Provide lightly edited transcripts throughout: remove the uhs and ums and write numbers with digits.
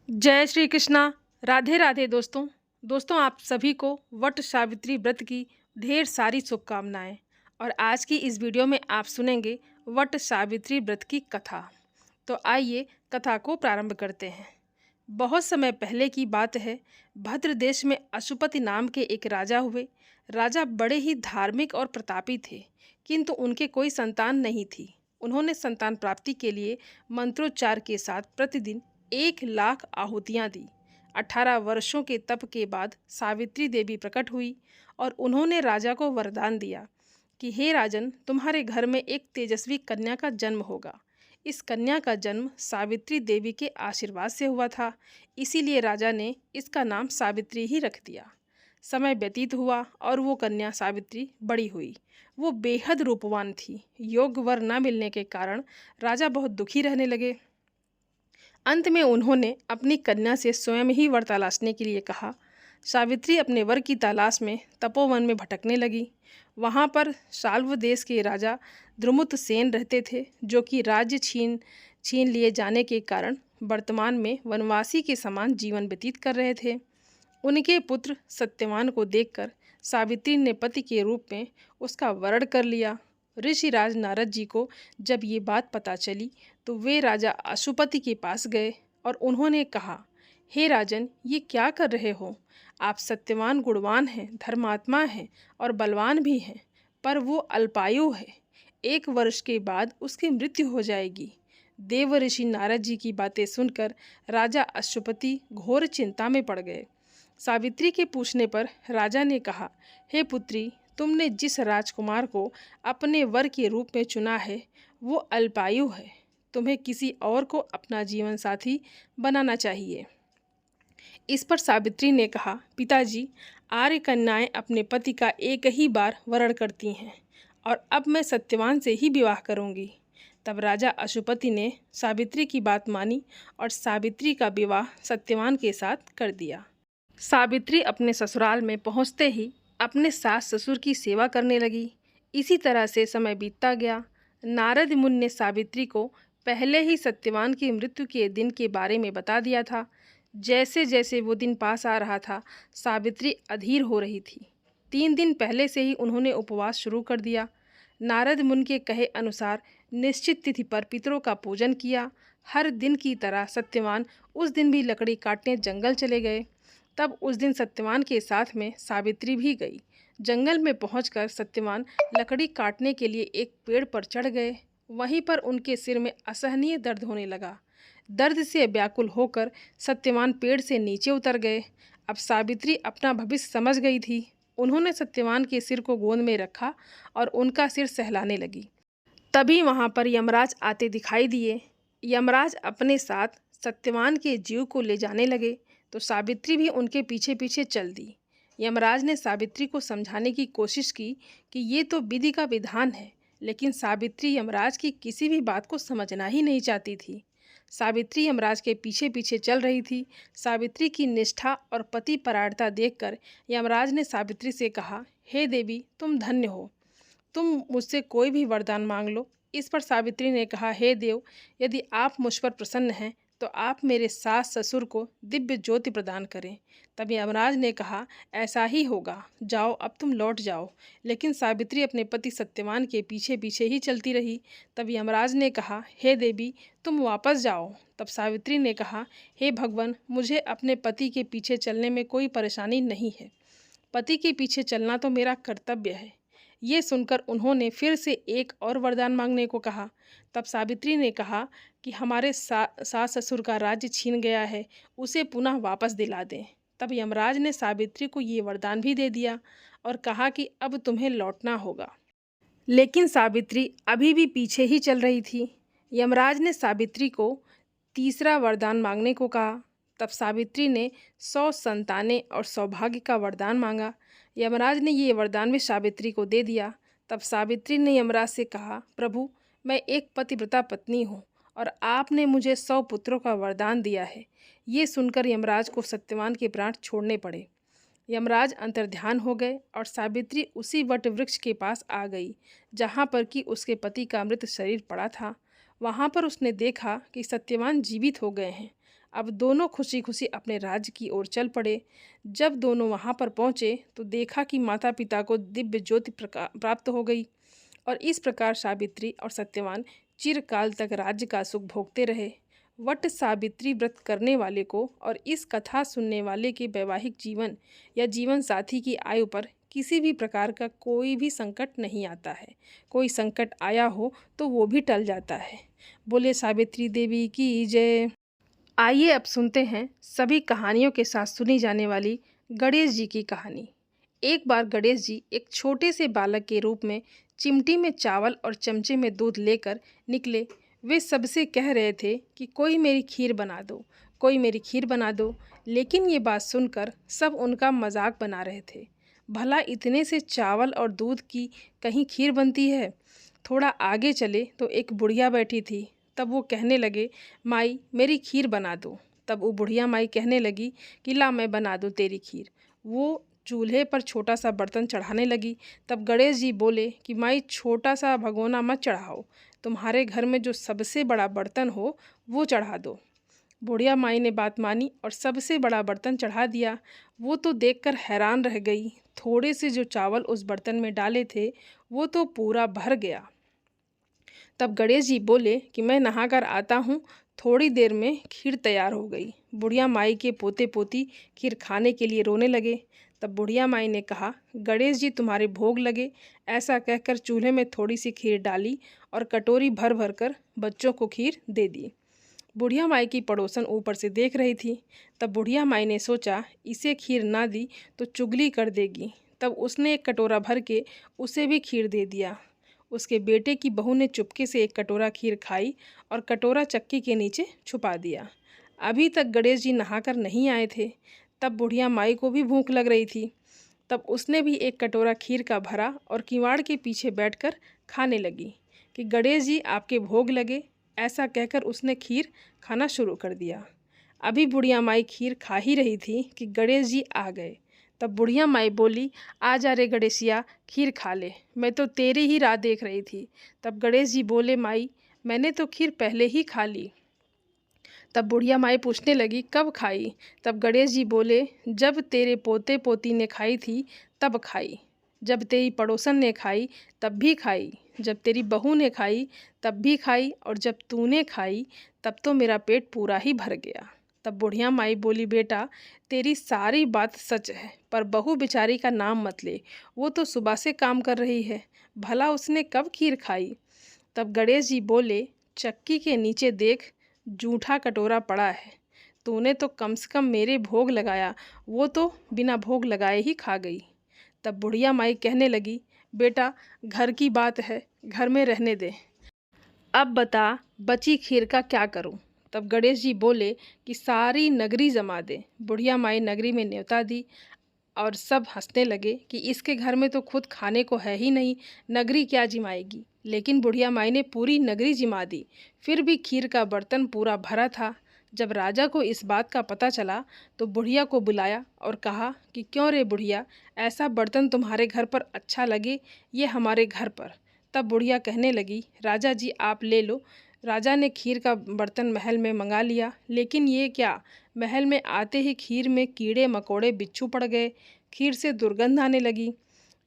जय श्री कृष्णा। राधे राधे दोस्तों। आप सभी को वट सावित्री व्रत की ढेर सारी शुभकामनाएं। और आज की इस वीडियो में आप सुनेंगे वट सावित्री व्रत की कथा। तो आइए कथा को प्रारंभ करते हैं। बहुत समय पहले की बात है। भद्र देश में अशुपति नाम के एक राजा हुए। राजा बड़े ही धार्मिक और प्रतापी थे, किंतु उनके कोई संतान नहीं थी। उन्होंने संतान प्राप्ति के लिए मंत्रोच्चार के साथ प्रतिदिन 1,00,000 आहुतियाँ दी। 18 वर्षों के तप के बाद सावित्री देवी प्रकट हुई और उन्होंने राजा को वरदान दिया कि हे राजन, तुम्हारे घर में एक तेजस्वी कन्या का जन्म होगा। इस कन्या का जन्म सावित्री देवी के आशीर्वाद से हुआ था, इसीलिए राजा ने इसका नाम सावित्री ही रख दिया। समय व्यतीत हुआ और वो कन्या सावित्री बड़ी हुई। वो बेहद रूपवान थी। योग्य वर न मिलने के कारण राजा बहुत दुखी रहने लगे। अंत में उन्होंने अपनी कन्या से स्वयं ही वर तलाशने के लिए कहा। सावित्री अपने वर की तलाश में तपोवन में भटकने लगी। वहाँ पर शाल्व देश के राजा द्रुमुत सेन रहते थे, जो कि राज्य छीन लिए जाने के कारण वर्तमान में वनवासी के समान जीवन व्यतीत कर रहे थे। उनके पुत्र सत्यवान को देखकर सावित्री ने पति के रूप में उसका वरण कर लिया। ऋषिराज नारद जी को जब ये बात पता चली तो वे राजा अशुपति के पास गए और उन्होंने कहा, हे राजन, ये क्या कर रहे हो? आप सत्यवान गुणवान हैं, धर्मात्मा हैं और बलवान भी हैं, पर वो अल्पायु है। 1 वर्ष के बाद उसकी मृत्यु हो जाएगी। देव ऋषि नारद जी की बातें सुनकर राजा अशुपति घोर चिंता में पड़ गए। सावित्री के पूछने पर राजा ने कहा, हे पुत्री, तुमने जिस राजकुमार को अपने वर के रूप में चुना है वो अल्पायु है। तुम्हें किसी और को अपना जीवन साथी बनाना चाहिए। इस पर सावित्री ने कहा, पिताजी, आर्य कन्याएं अपने पति का एक ही बार वरण करती हैं और अब मैं सत्यवान से ही विवाह करूंगी। तब राजा अशुपति ने सावित्री की बात मानी और सावित्री का विवाह सत्यवान के साथ कर दिया। सावित्री अपने ससुराल में पहुंचते ही अपने सास ससुर की सेवा करने लगी। इसी तरह से समय बीतता गया। नारद मुनि ने सावित्री को पहले ही सत्यवान की मृत्यु के दिन के बारे में बता दिया था। जैसे जैसे वो दिन पास आ रहा था, सावित्री अधीर हो रही थी। 3 दिन पहले से ही उन्होंने उपवास शुरू कर दिया। नारद मुनि के कहे अनुसार निश्चित तिथि पर पितरों का पूजन किया। हर दिन की तरह सत्यवान उस दिन भी लकड़ी काटने जंगल चले गए। तब उस दिन सत्यवान के साथ में सावित्री भी गई। जंगल में पहुंचकर सत्यवान लकड़ी काटने के लिए एक पेड़ पर चढ़ गए। वहीं पर उनके सिर में असहनीय दर्द होने लगा। दर्द से व्याकुल होकर सत्यवान पेड़ से नीचे उतर गए। अब सावित्री अपना भविष्य समझ गई थी। उन्होंने सत्यवान के सिर को गोद में रखा और उनका सिर सहलाने लगी। तभी वहाँ पर यमराज आते दिखाई दिए। यमराज अपने साथ सत्यवान के जीव को ले जाने लगे तो सावित्री भी उनके पीछे पीछे चल दी। यमराज ने सावित्री को समझाने की कोशिश की कि ये तो विधि का विधान है, लेकिन सावित्री यमराज की किसी भी बात को समझना ही नहीं चाहती थी। सावित्री यमराज के पीछे पीछे चल रही थी। सावित्री की निष्ठा और पति परायणता देखकर यमराज ने सावित्री से कहा, हे देवी, तुम धन्य हो, तुम मुझसे कोई भी वरदान मांग लो। इस पर सावित्री ने कहा, हे देव, यदि आप मुझ पर प्रसन्न हैं तो आप मेरे सास ससुर को दिव्य ज्योति प्रदान करें। तब यमराज ने कहा, ऐसा ही होगा, जाओ, अब तुम लौट जाओ। लेकिन सावित्री अपने पति सत्यवान के पीछे पीछे ही चलती रही। तब यमराज ने कहा, हे देवी, तुम वापस जाओ। तब सावित्री ने कहा, हे भगवान, मुझे अपने पति के पीछे चलने में कोई परेशानी नहीं है। पति के पीछे चलना तो मेरा कर्तव्य है। ये सुनकर उन्होंने फिर से एक और वरदान मांगने को कहा। तब सावित्री ने कहा कि हमारे सास ससुर का राज्य छीन गया है, उसे पुनः वापस दिला दें। तब यमराज ने सावित्री को ये वरदान भी दे दिया और कहा कि अब तुम्हें लौटना होगा। लेकिन सावित्री अभी भी पीछे ही चल रही थी। यमराज ने सावित्री को तीसरा वरदान मांगने को कहा। तब सावित्री ने 100 संतानें और सौभाग्य का वरदान मांगा। यमराज ने ये वरदान भी सावित्री को दे दिया। तब सावित्री ने यमराज से कहा, प्रभु, मैं एक पतिव्रता पत्नी हूँ और आपने मुझे 100 पुत्रों का वरदान दिया है। ये सुनकर यमराज को सत्यवान के प्राण छोड़ने पड़े। यमराज अंतर्ध्यान हो गए और सावित्री उसी वट वृक्ष के पास आ गई जहाँ पर कि उसके पति का मृत शरीर पड़ा था। वहाँ पर उसने देखा कि सत्यवान जीवित हो गए हैं। अब दोनों खुशी खुशी अपने राज्य की ओर चल पड़े। जब दोनों वहाँ पर पहुँचे तो देखा कि माता पिता को दिव्य ज्योति प्राप्त हो गई और इस प्रकार सावित्री और सत्यवान चिरकाल तक राज्य का सुख भोगते रहे। वट सावित्री व्रत करने वाले को और इस कथा सुनने वाले के वैवाहिक जीवन या जीवन साथी की आयु पर किसी भी प्रकार का कोई भी संकट नहीं आता है। कोई संकट आया हो तो वो भी टल जाता है। बोले सावित्री देवी की जय। आइए अब सुनते हैं सभी कहानियों के साथ सुनी जाने वाली गणेश जी की कहानी। एक बार गणेश जी एक छोटे से बालक के रूप में चिमटी में चावल और चमचे में दूध लेकर निकले। वे सबसे कह रहे थे कि कोई मेरी खीर बना दो, कोई मेरी खीर बना दो। लेकिन ये बात सुनकर सब उनका मजाक बना रहे थे। भला इतने से चावल और दूध की कहीं खीर बनती है? थोड़ा आगे चले तो एक बुढ़िया बैठी थी। तब वो कहने लगे, माई मेरी खीर बना दो। तब वो बुढ़िया माई कहने लगी कि ला मैं बना दूँ तेरी खीर। वो चूल्हे पर छोटा सा बर्तन चढ़ाने लगी। तब गणेश जी बोले कि माई छोटा सा भगोना मत चढ़ाओ, तुम्हारे घर में जो सबसे बड़ा बर्तन हो वो चढ़ा दो। बुढ़िया माई ने बात मानी और सबसे बड़ा बर्तन चढ़ा दिया। वो तो देखकर हैरान रह गई। थोड़े से जो चावल उस बर्तन में डाले थे वो तो पूरा भर गया। तब गणेश जी बोले कि मैं नहाकर आता हूँ, थोड़ी देर में खीर तैयार हो गई। बुढ़िया माई के पोते पोती खीर खाने के लिए रोने लगे। तब बुढ़िया माई ने कहा, गणेश जी तुम्हारे भोग लगे। ऐसा कहकर चूल्हे में थोड़ी सी खीर डाली और कटोरी भर भर कर बच्चों को खीर दे दी। बुढ़िया माई की पड़ोसन ऊपर से देख रही थी। तब बुढ़िया माई ने सोचा इसे खीर ना दी तो चुगली कर देगी। तब उसने एक कटोरा भर के उसे भी खीर दे दिया। उसके बेटे की बहू ने चुपके से एक कटोरा खीर खाई और कटोरा चक्की के नीचे छुपा दिया। अभी तक गणेश जी नहाकर नहीं आए थे। तब बुढ़िया माई को भी भूख लग रही थी। तब उसने भी एक कटोरा खीर का भरा और किवाड़ के पीछे बैठकर खाने लगी कि गणेश जी आपके भोग लगे। ऐसा कहकर उसने खीर खाना शुरू कर दिया। अभी बुढ़िया माई खीर खा ही रही थी कि गणेश जी आ गए। तब बुढ़िया माई बोली, आ जा रे गणेशिया, खीर खा ले, मैं तो तेरी ही राह देख रही थी। तब गणेश जी बोले, माई मैंने तो खीर पहले ही खा ली। तब बुढ़िया माई पूछने लगी, कब खाई? तब गणेश जी बोले, जब तेरे पोते पोती ने खाई थी तब खाई, जब तेरी पड़ोसन ने खाई तब भी खाई, जब तेरी बहू ने खाई तब भी खाई, और जब तूने खाई तब तो मेरा पेट पूरा ही भर गया। तब बुढ़िया माई बोली, बेटा तेरी सारी बात सच है, पर बहू बेचारी का नाम मत ले, वो तो सुबह से काम कर रही है, भला उसने कब खीर खाई? तब गणेश जी बोले, चक्की के नीचे देख, जूठा कटोरा पड़ा है, तूने तो कम से कम मेरे भोग लगाया, वो तो बिना भोग लगाए ही खा गई। तब बुढ़िया माई कहने लगी, बेटा घर की बात है, घर में रहने दे, अब बता बची खीर का क्या करूं? तब गणेश जी बोले कि सारी नगरी जमा दे। बुढ़िया माई नगरी में न्योता दी और सब हंसने लगे कि इसके घर में तो खुद खाने को है ही नहीं, नगरी क्या जिमाएगी। लेकिन बुढ़िया माई ने पूरी नगरी जिमा दी, फिर भी खीर का बर्तन पूरा भरा था। जब राजा को इस बात का पता चला तो बुढ़िया को बुलाया और कहा कि क्यों रे बुढ़िया, ऐसा बर्तन तुम्हारे घर पर अच्छा लगे, ये हमारे घर पर। तब बुढ़िया कहने लगी, राजा जी आप ले लो। राजा ने खीर का बर्तन महल में मंगा लिया, लेकिन ये क्या, महल में आते ही खीर में कीड़े मकोड़े बिच्छू पड़ गए, खीर से दुर्गंध आने लगी।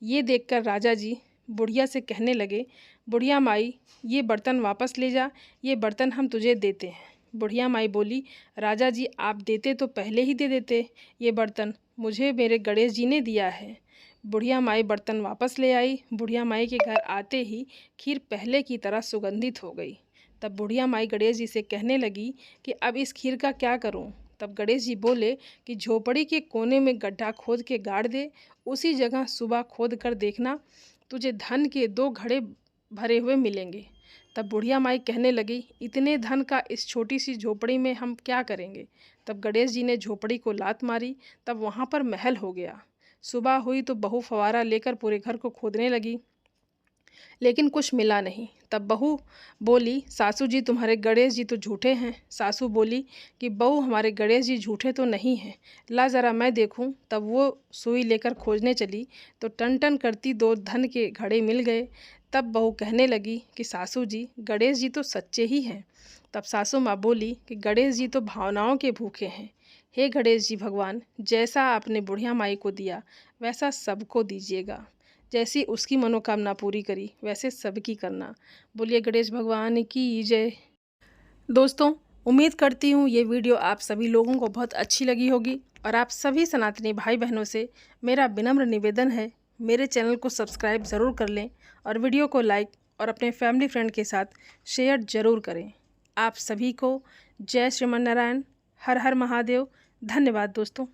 ये देखकर राजा जी बुढ़िया से कहने लगे, बुढ़िया माई ये बर्तन वापस ले जा, ये बर्तन हम तुझे देते हैं। बुढ़िया माई बोली, राजा जी आप देते तो पहले ही दे देते, ये बर्तन मुझे मेरे गणेश जी ने दिया है। बुढ़िया माई बर्तन वापस ले आई। बुढ़िया माई के घर आते ही खीर पहले की तरह सुगंधित हो गई। तब बुढ़िया माई गणेश जी से कहने लगी कि अब इस खीर का क्या करूं? तब गणेश जी बोले कि झोपड़ी के कोने में गड्ढा खोद के गाड़ दे, उसी जगह सुबह खोद कर देखना, तुझे धन के 2 घड़े भरे हुए मिलेंगे। तब बुढ़िया माई कहने लगी, इतने धन का इस छोटी सी झोपड़ी में हम क्या करेंगे? तब गणेश जी ने झोपड़ी को लात मारी, तब वहाँ पर महल हो गया। सुबह हुई तो बहू फवारा लेकर पूरे घर को खोदने लगी, लेकिन कुछ मिला नहीं। तब बहू बोली, सासू जी तुम्हारे गणेश जी तो झूठे हैं। सासू बोली कि बहू हमारे गणेश जी झूठे तो नहीं हैं, ला ज़रा मैं देखूं। तब वो सुई लेकर खोजने चली तो टन टन करती 2 धन के घड़े मिल गए। तब बहू कहने लगी कि सासू जी गणेश जी तो सच्चे ही हैं, तब सासू माँ बोली कि गणेश जी तो भावनाओं के भूखे हैं। हे गणेश जी भगवान, जैसा आपने बुढ़िया माई को दिया वैसा सबको दीजिएगा। जैसी उसकी मनोकामना पूरी करी वैसे सबकी करना। बोलिए गणेश भगवान की जय। दोस्तों, उम्मीद करती हूँ ये वीडियो आप सभी लोगों को बहुत अच्छी लगी होगी और आप सभी सनातनी भाई बहनों से मेरा विनम्र निवेदन है, मेरे चैनल को सब्सक्राइब ज़रूर कर लें और वीडियो को लाइक और अपने फैमिली फ्रेंड के साथ शेयर ज़रूर करें। आप सभी को जय श्रीमन नारायण, हर हर महादेव। धन्यवाद दोस्तों।